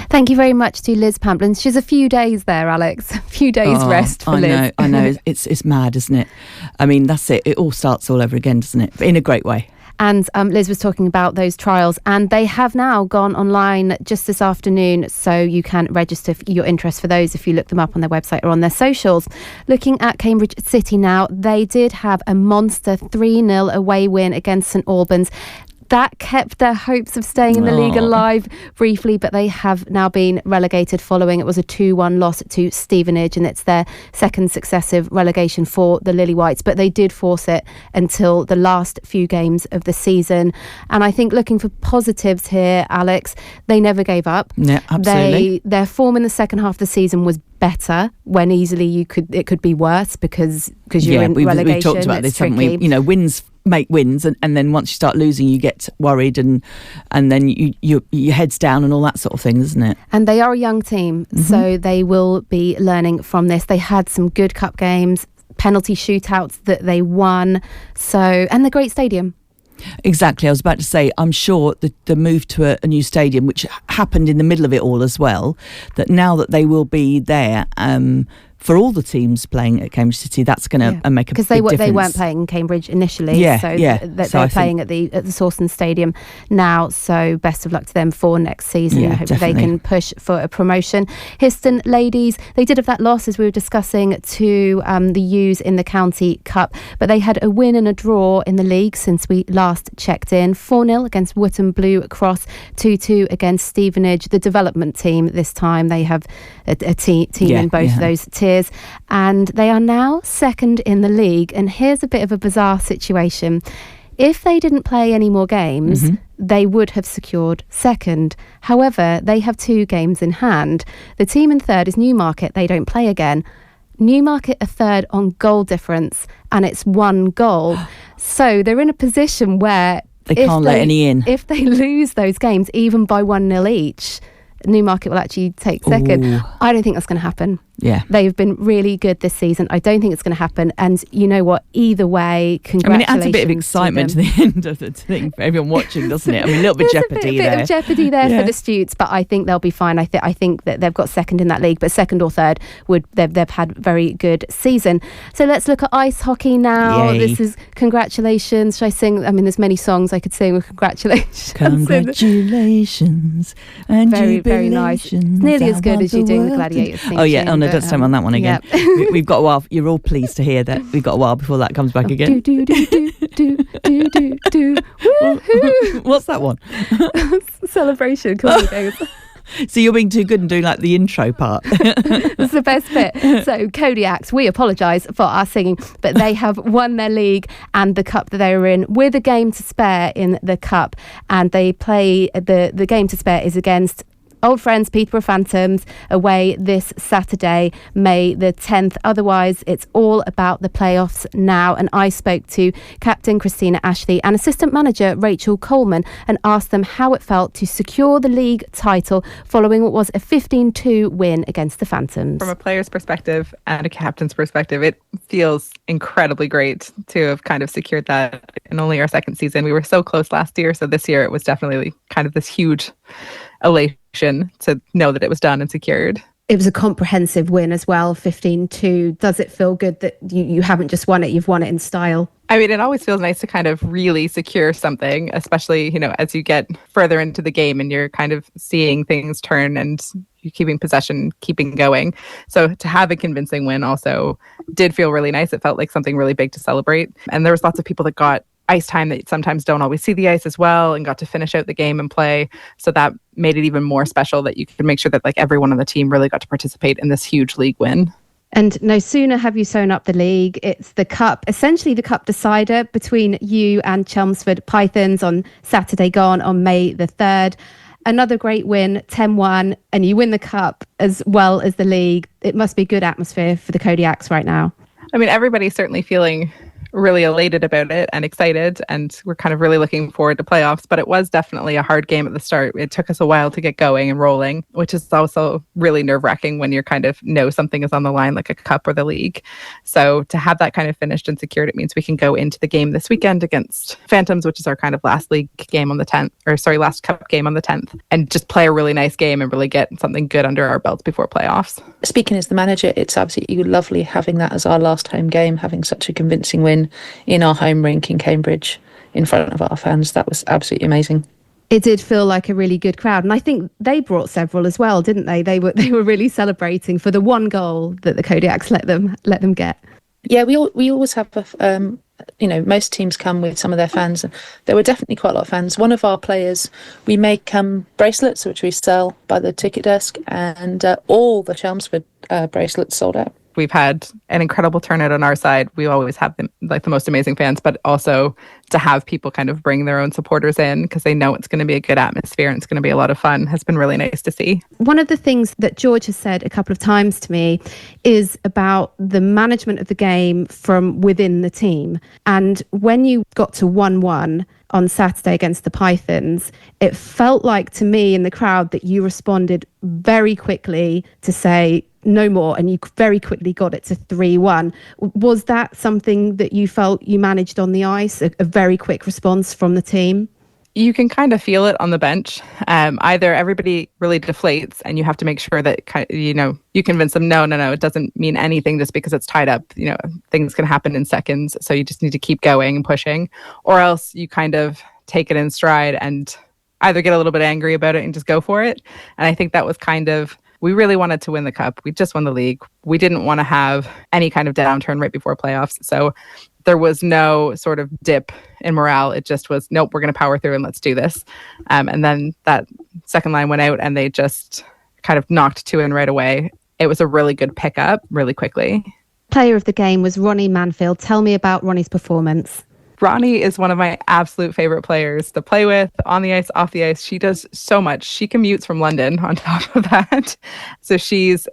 Thank you very much to Liz Pamplin. She's a few days there, Alex. A few days rest for Liz. I know. It's mad, isn't it? I mean, that's it. It all starts all over again, doesn't it? In a great way. And Liz was talking about those trials, and they have now gone online just this afternoon, so you can register your interest for those if you look them up on their website or on their socials. Looking at Cambridge City now, they did have a monster 3-0 away win against St Albans. That kept their hopes of staying in the league alive briefly, but they have now been relegated following it was a 2-1 loss to Stevenage, and it's their second successive relegation for the Lily Whites. But they did force it until the last few games of the season. And I think looking for positives here, Alex, they never gave up. Yeah, absolutely. Their form in the second half of the season was better when easily it could be worse because you're in relegation. We've talked about this, haven't we? Wins make wins, and then once you start losing, you get worried, and then your head's down and all that sort of thing, isn't it? And they are a young team, so they will be learning from this. They had some good cup games, penalty shootouts that they won, and the great stadium. Exactly. I was about to say, I'm sure the move to a new stadium, which happened in the middle of it all as well, that now that they will be there for all the teams playing at Cambridge City, that's going to make a big difference. Because they weren't playing in Cambridge initially, they're playing at the Sawston Stadium now. So best of luck to them for next season. I hope they can push for a promotion. Histon ladies, they did have that loss as we were discussing to the U's in the County Cup, but they had a win and a draw in the league since we last checked in. 4-0 against Wootton Blue Cross, 2-2 against Stevenage, the development team this time. They have a team in both of those tiers. And they are now second in the league. And here's a bit of a bizarre situation. If they didn't play any more games, they would have secured second. However, they have 2 games in hand. The team in third is Newmarket. They don't play again. Newmarket are third on goal difference, and it's 1 goal. So they're in a position where they can't let any in. If they lose those games, even by 1-0 each, Newmarket will actually take second. Ooh. I don't think that's going to happen. Yeah. They've been really good this season. I don't think it's going to happen. And you know what? Either way, congratulations. I mean, it adds a bit of excitement to the end of the thing for everyone watching, doesn't it? I mean, a little bit of jeopardy there. There's a bit of jeopardy there for the Stutes, but I think they'll be fine. I think that they've got second in that league, but second or third they've had very good season. So let's look at ice hockey now. Yay. This is congratulations. Should I sing? I mean, there's many songs I could sing with congratulations. Congratulations and very, very nice. It's nearly as good as you doing the Gladiators thing. Oh yeah, no, don't sing on that one again. We've got a while. You're all pleased to hear that we've got a while before that comes back again. What's that one? Celebration. Come on, guys. So you're being too good and doing like the intro part. That's the best bit. So Kodiaks, we apologise for our singing, but they have won their league and the cup that they were in with a game to spare in the cup, and they play the game to spare is against old friends Peterborough Phantoms away this Saturday, May the 10th. Otherwise, it's all about the playoffs now. And I spoke to Captain Christina Ashley and Assistant Manager Rachel Coleman and asked them how it felt to secure the league title following what was a 15-2 win against the Phantoms. From a player's perspective and a captain's perspective, it feels incredibly great to have kind of secured that in only our second season. We were so close last year, so this year it was definitely kind of this huge elation to know that it was done and secured. It was a comprehensive win as well, 15-2. Does it feel good that you haven't just won it, you've won it in style? I mean, it always feels nice to kind of really secure something, especially, as you get further into the game and you're kind of seeing things turn and you're keeping possession, keeping going. So to have a convincing win also did feel really nice. It felt like something really big to celebrate. And there was lots of people that got ice time that sometimes don't always see the ice as well and got to finish out the game and play. So that made it even more special that you could make sure that like everyone on the team really got to participate in this huge league win. And no sooner have you sewn up the league, it's the cup, essentially the cup decider between you and Chelmsford Pythons on Saturday gone on May the 3rd. Another great win, 10-1, and you win the cup as well as the league. It must be a good atmosphere for the Kodiaks right now. I mean, everybody's certainly feeling really elated about it and excited, and we're kind of really looking forward to playoffs, but it was definitely a hard game at the start. It took us a while to get going and rolling, which is also really nerve-wracking when you're kind of know something is on the line like a cup or the league. So to have that kind of finished and secured, it means we can go into the game this weekend against Phantoms, which is our kind of last league game on the 10th, last cup game on the 10th, and just play a really nice game and really get something good under our belts before playoffs. Speaking as the manager, it's absolutely lovely having that as our last home game, having such a convincing win in our home rink in Cambridge. in front of our fans. That was absolutely amazing. It did feel like a really good crowd, and I think they brought several as well, didn't they? They were really celebrating for the one goal that the Kodiaks let them get. Yeah, we always have most teams come with some of their fans, and there were definitely quite a lot of fans. One of our players, we make bracelets which we sell by the ticket desk, and all the Chelmsford bracelets sold out. We've had an incredible turnout on our side. We always have the most amazing fans, but also to have people kind of bring their own supporters in because they know it's going to be a good atmosphere and it's going to be a lot of fun has been really nice to see. One of the things that George has said a couple of times to me is about the management of the game from within the team. And when you got to 1-1 on Saturday against the Pythons, it felt like to me in the crowd that you responded very quickly to say no more, and you very quickly got it to 3-1. Was that something that you felt you managed on the ice, a very quick response from the team? You can kind of feel it on the bench. Either everybody really deflates and you have to make sure that, you convince them, no, it doesn't mean anything just because it's tied up. Things can happen in seconds. So you just need to keep going and pushing, or else you kind of take it in stride and either get a little bit angry about it and just go for it. And I think that was we really wanted to win the cup. We just won the league. We didn't want to have any kind of downturn right before playoffs. So there was no sort of dip in morale. It just was, nope, we're going to power through and let's do this. And then that second line went out and they just kind of knocked 2 in right away. It was a really good pickup really quickly. Player of the game was Ronnie Manfield. Tell me about Ronnie's performance. Ronnie is one of my absolute favorite players to play with, on the ice, off the ice. She does so much. She commutes from London on top of that. So she's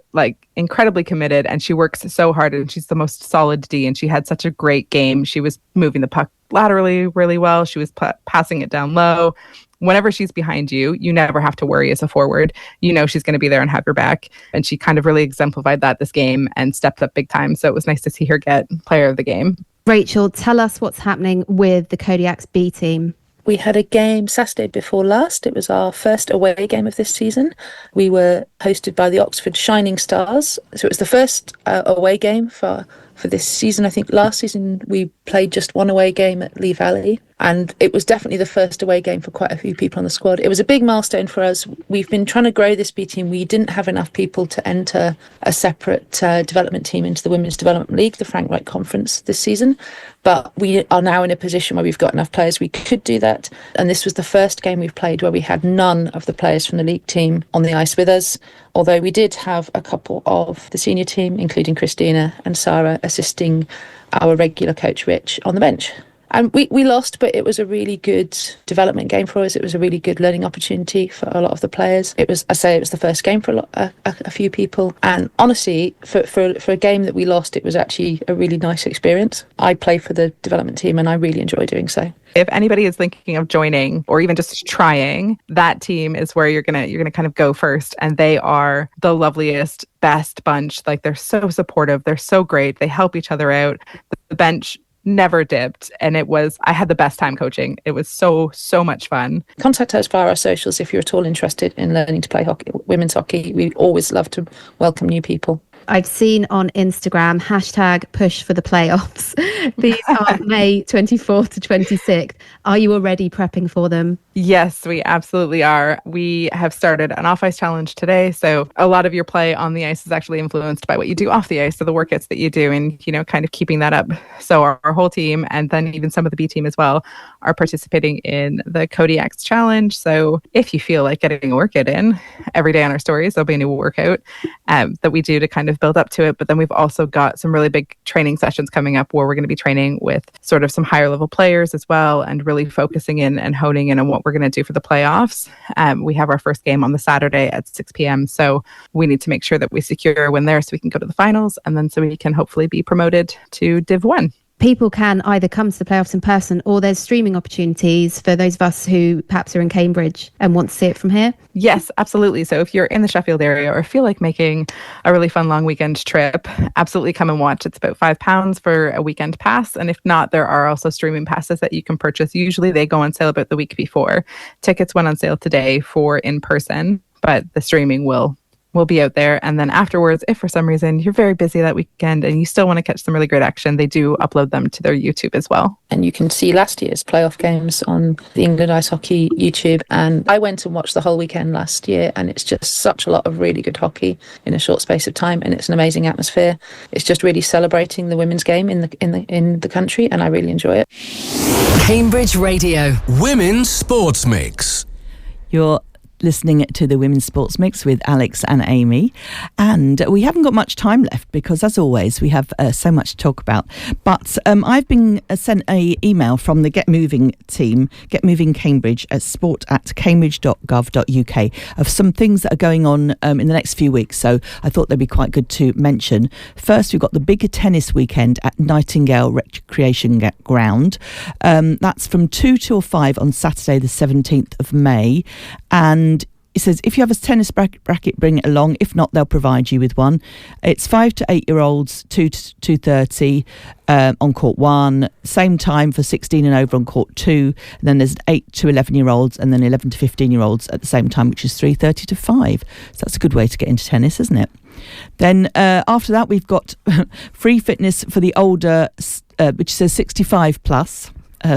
incredibly committed and she works so hard and she's the most solid D, and she had such a great game. She was moving the puck laterally really well. She was passing it down low. Whenever she's behind you, you never have to worry as a forward. She's going to be there and have your back. And she kind of really exemplified that this game and stepped up big time. So it was nice to see her get player of the game. Rachel, tell us what's happening with the Kodiaks B team. We had a game Saturday before last. It was our first away game of this season. We were hosted by the Oxford Shining Stars. So it was the first away game for this season. I think last season we played just one away game at Lee Valley, and it was definitely the first away game for quite a few people on the squad. It was a big milestone for us. We've been trying to grow this B team. We didn't have enough people to enter a separate development team into the Women's Development League, the Frank Wright Conference this season, but we are now in a position where we've got enough players we could do that. And this was the first game we've played where we had none of the players from the league team on the ice with us, although we did have a couple of the senior team, including Christina and Sarah, assisting our regular coach Rich on the bench. And we lost, but it was a really good development game for us. It was a really good learning opportunity for a lot of the players. It was the first game for a few people. And honestly, for a game that we lost, it was actually a really nice experience. I play for the development team and I really enjoy doing so. If anybody is thinking of joining or even just trying, that team is where you're gonna kind of go first. And they are the loveliest, best bunch. They're so supportive. They're so great. They help each other out. The bench never dipped, and I had the best time coaching. It was so much fun. Contact us via our socials if you're at all interested in learning to play hockey, women's hockey. We always love to welcome new people. I've seen on Instagram, #push4the playoffs. These are May 24th to 26th. Are you already prepping for them? Yes, we absolutely are. We have started an off-ice challenge today. So a lot of your play on the ice is actually influenced by what you do off the ice. So the workouts that you do and, kind of keeping that up. So our whole team, and then even some of the B team as well, are participating in the Kodiaks challenge. So if you feel like getting a workout in every day on our stories, there'll be a new workout that we do to kind of build up to it. But then we've also got some really big training sessions coming up where we're going to be training with sort of some higher level players as well, and really focusing in and honing in on what we're going to do for the playoffs. We have our first game on the Saturday at 6 p.m. So we need to make sure that we secure a win there so we can go to the finals, and then so we can hopefully be promoted to Div 1. People can either come to the playoffs in person, or there's streaming opportunities for those of us who perhaps are in Cambridge and want to see it from here. Yes, absolutely. So if you're in the Sheffield area or feel like making a really fun long weekend trip, absolutely come and watch. It's about £5 for a weekend pass. And if not, there are also streaming passes that you can purchase. Usually they go on sale about the week before. Tickets went on sale today for in person, but the streaming will will be out there. And then afterwards, if for some reason you're very busy that weekend and you still want to catch some really great action, they do upload them to their YouTube as well. And you can see last year's playoff games on the England Ice Hockey YouTube. And I went and watched the whole weekend last year, and it's just such a lot of really good hockey in a short space of time, and it's an amazing atmosphere. It's just really celebrating the women's game in the country, and I really enjoy it. Cambridge Radio Women's Sports Mix. You're listening to the Women's Sports Mix with Alex and Amy, and we haven't got much time left because, as always, we have so much to talk about. But I've been sent an email from the Get Moving team, Get Moving Cambridge, at sport@cambridge.gov.uk, of some things that are going on in the next few weeks. So I thought they'd be quite good to mention. First, we've got the bigger tennis weekend at Nightingale Recreation Ground. That's from 2 till 5 on Saturday the 17th of May, and it says, if you have a tennis bracket, bring it along. If not, they'll provide you with one. It's 5 to 8 year olds, 2 to 2:30 on court 1. Same time for 16 and over on court 2. And then there's 8 to 11 year olds, and then 11 to 15 year olds at the same time, which is 3:30 to 5. So that's a good way to get into tennis, isn't it? Then after that, we've got free fitness for the older, which says 65 plus.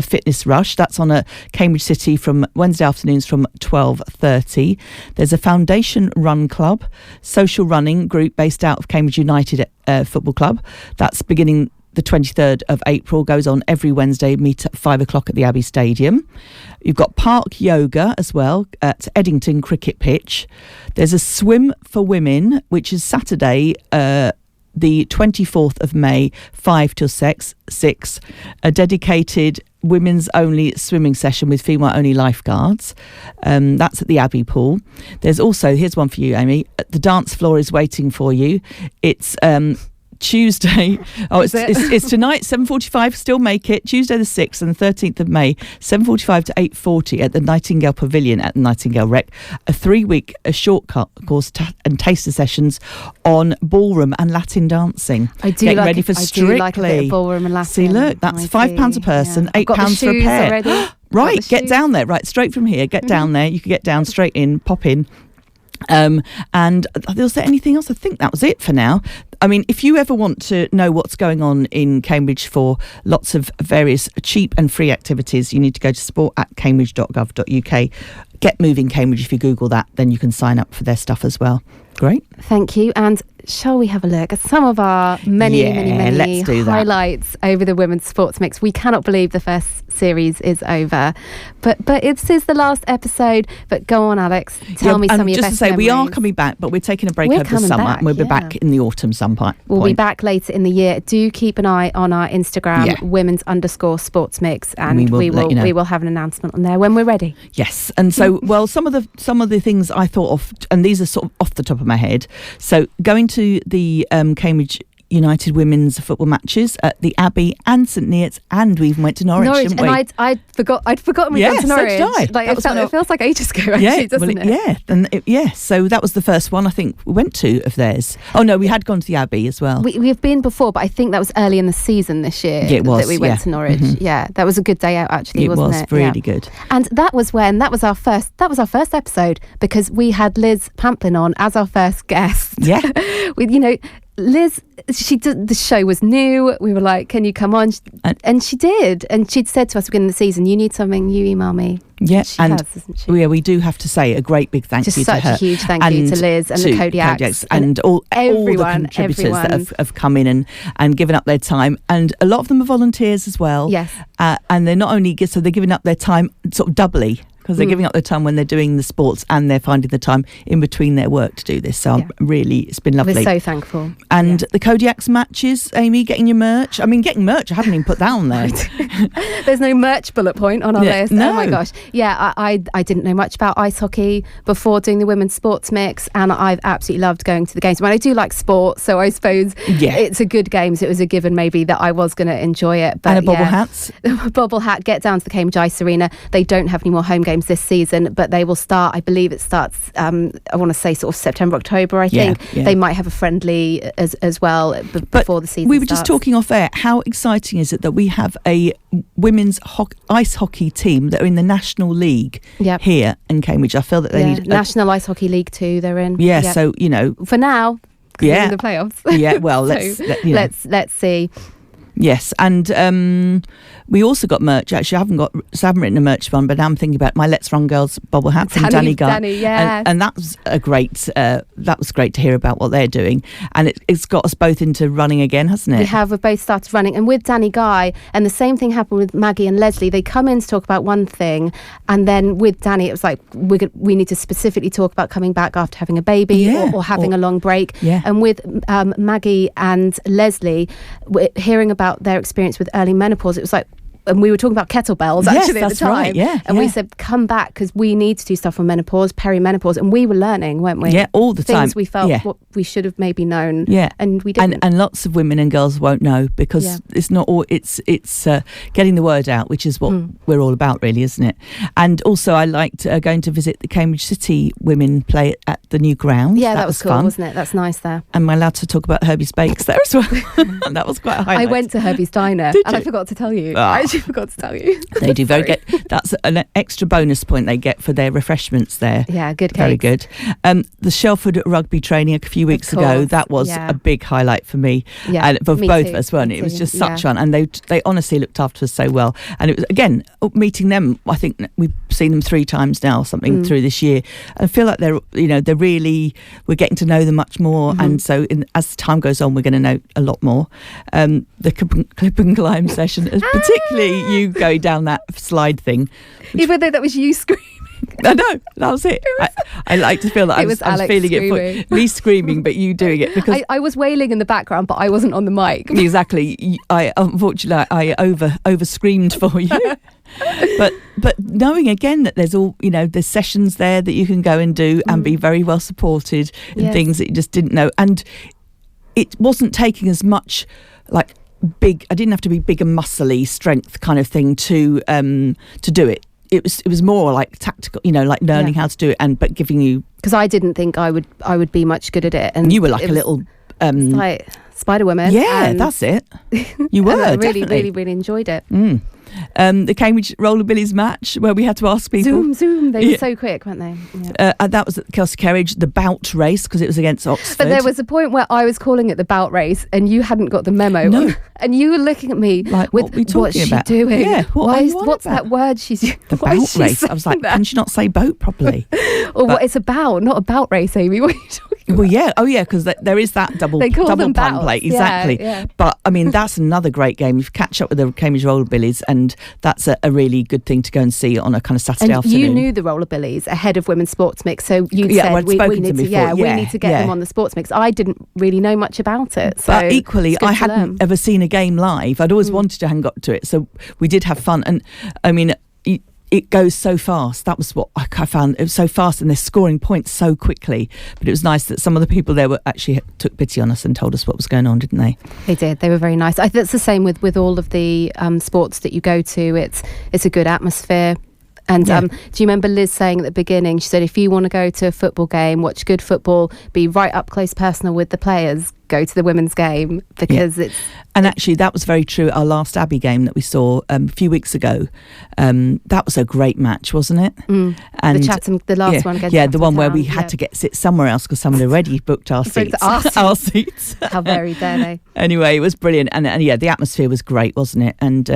Fitness Rush. That's on a Cambridge City from Wednesday afternoons from 12:30. There's a Foundation Run Club, social running group based out of Cambridge United Football Club. That's beginning the 23rd of April, goes on every Wednesday, meet at 5 o'clock at the Abbey Stadium. You've got Park Yoga as well at Eddington Cricket Pitch. There's a Swim for Women, which is Saturday, the 24th of May, 5 till 6, a dedicated women's only swimming session with female only lifeguards. That's at the Abbey Pool. There's also, here's one for you, Amy, the dance floor is waiting for you. It's Tuesday. It's tonight, 7:45. Still make it. Tuesday the 6th and the 13th of May, 7:45 to 8:40 at the Nightingale Pavilion at the Nightingale Rec. A 3-week shortcut course and taster sessions on ballroom and Latin dancing. I do Getting like ready for Strictly. I do like a bit of ballroom and Latin. See, look, that's £5 a person, £8 for a pair. Already. Right, get down there. Right, straight from here. Get down there. You can get down straight in, pop in. And was there anything else? I think that was it for now. I mean, if you ever want to know what's going on in Cambridge for lots of various cheap and free activities, you need to go to sport@cambridge.gov.uk. Get Moving Cambridge. If you Google that, then you can sign up for their stuff as well. Great. Thank you. And shall we have a look at some of our many highlights over the Women's Sports Mix? We cannot believe the first series is over. But this is the last episode. But go on, Alex. Tell me some of your best memories. Just to say, we are coming back, but we're taking a break over the summer. And we'll be back in the autumn sometime. We'll be back later in the year. Do keep an eye on our Instagram, women's_sports mix, and we will have an announcement on there when we're ready. Yes. And so, well, some of the things I thought of, and these are sort of off the top of my head. So going to the Cambridge United women's football matches at the Abbey and St Neots, and we even went to Norwich, didn't we? And I'd forgotten we went to Norwich. So did I. It feels like ages ago, actually, doesn't it? Yeah, so that was the first one I think we went to of theirs. Oh no, we had gone to the Abbey as well. We've been before, but I think that was early in the season this year. Yeah, it was, that we went to Norwich. Mm-hmm. Yeah, that was a good day out, actually, wasn't it? It was really good. And that was our first episode, because we had Liz Pamplin on as our first guest. Yeah. Liz, the show was new. We were like, can you come on? And she did. And she'd said to us beginning of the season, you need something, you email me. Yeah, she has, isn't she? We do have to say a great big thank you to her. Just such a huge thank you to Liz and the Kodiaks. And all the contributors that have come in and given up their time. And a lot of them are volunteers as well. Yes. And they're not only, so they're giving up their time sort of doubly, because they're giving up their time when they're doing the sports, and they're finding the time in between their work to do this. So it's been lovely. We're so thankful. And the Kodiaks matches, Amy, getting your merch. I mean, getting merch, I haven't even put that on there. There's no merch bullet point on our list. No. Oh my gosh. Yeah, I didn't know much about ice hockey before doing the Women's Sports Mix, and I've absolutely loved going to the games. I mean, I do like sport, so I suppose it's a good game. So it was a given maybe that I was going to enjoy it. But and a bobble hat. Bobble hat, get down to the Cambridge Ice Arena. They don't have any more home games games this season, but they will start, I believe it starts, I want to say sort of September, October, I think. They might have a friendly as well before the season we were starts. just talking off air, how exciting is it that we have a women's ice hockey team that are in the National League here in Cambridge? I feel that they need... National Ice Hockey League 2 they're in. So, you know... For now, in the playoffs. Well, so let's see. Yes, and we also got merch. Actually, I haven't written a merch one, but now I'm thinking about my Let's Run Girls bobble hat from Danny Guy, and that was a great. That was great to hear about what they're doing, and it's got us both into running again, hasn't it? We've both started running, and with Danny Guy, and the same thing happened with Maggie and Leslie. They come in to talk about one thing, and then with Danny, it was like we need to specifically talk about coming back after having a baby or having a long break. And with Maggie and Leslie, hearing about their experience with early menopause, it was like, and we were talking about kettlebells actually at the time. We said, come back because we need to do stuff on menopause, perimenopause, and we were learning, weren't we? Yeah, all the time. Things we felt what we should have maybe known. And we didn't. And lots of women and girls won't know because it's not all. It's getting the word out, which is what we're all about, really, isn't it? And also, I liked going to visit the Cambridge City women play at the new ground. Yeah, that was cool, fun. wasn't it? That's nice there. And my allowed to talk about Herbie's Bakes there as well. That was quite a highlight. I went to Herbie's Diner and I forgot to tell you. I actually forgot to tell you. They do very good. That's an extra bonus point they get for their refreshments there. Yeah, good cakes. Very good. The Shelford rugby training a few weeks ago, that was a big highlight for me. And for both of us, weren't it? It was just such fun. And they honestly looked after us so well. And it was, again, meeting them, I think we've seen them 3 times now, something through this year. I feel like they're really, we're getting to know them much more. And so as time goes on, we're going to know a lot more. The clip and climb session, particularly you going down that slide thing. Even though that was you screaming. I know, that was it. I like to feel that I was feeling screaming. It for me screaming, but you doing it because I was wailing in the background, but I wasn't on the mic. Exactly. Unfortunately I over screamed for you. But knowing again that there's there's sessions there that you can go and do and be very well supported in things that you just didn't know, and it wasn't taking as much like big. I didn't have to be big and muscly strength kind of thing to do it. It was more like tactical, like learning how to do it, but giving you, because I didn't think I would be much good at it, and you were like a little like Spider Woman. Yeah, that's it. You were. I really enjoyed it. The Cambridge Rollerbillies match where we had to ask people. Zoom. They were so quick, weren't they? And that was at Kelsey Kerridge, the bout race, because it was against Oxford. But there was a point where I was calling it the bout race and you hadn't got the memo. No. And you were looking at me like, with, what's she doing? Yeah, what's that word she's using? The bout race. I was like, can she not say boat properly? What it's about, not a bout race, Amy. What are you talking about? Well, yeah. Oh, yeah, because there is that double pun play. Exactly. Yeah. But, I mean, that's another great game. You catch up with the Cambridge Rollerbillies, and that's a really good thing to go and see on a kind of Saturday afternoon. You knew the Rollerbillies ahead of Women's Sports Mix, so you said we need to get them on the Sports Mix. I didn't really know much about it. So but equally, I hadn't ever seen a game live. I'd always wanted to hang up to it, so we did have fun. And, I mean, it goes so fast. That was what I found. It was so fast and they're scoring points so quickly. But it was nice that some of the people there actually took pity on us and told us what was going on, didn't they? They did. They were very nice. I think it's the same with all of the sports that you go to. It's a good atmosphere. And do you remember Liz saying at the beginning, she said, if you want to go to a football game, watch good football, be right up close personal with the players, go to the women's game, because it's... And actually, that was very true. Our last Abbey game that we saw a few weeks ago, that was a great match, wasn't it? And the last one against Chatham the one where we had to sit somewhere else because someone already booked our seats. Our seats. How very dare they? Anyway, it was brilliant. And the atmosphere was great, wasn't it? And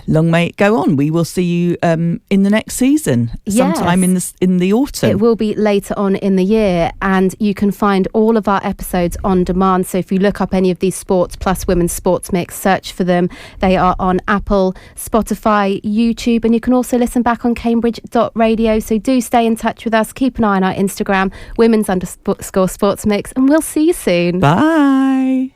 long may it go on. We will see you in the next season, sometime in the autumn. It will be later on in the year, and you can find all of our episodes on demand. So if you look up any of these sports plus Women's Sports Mix, search for them. They are on Apple, Spotify, YouTube, and you can also listen back on Cambridge.radio. So do stay in touch with us. Keep an eye on our Instagram, women's_sports mix, and we'll see you soon. Bye.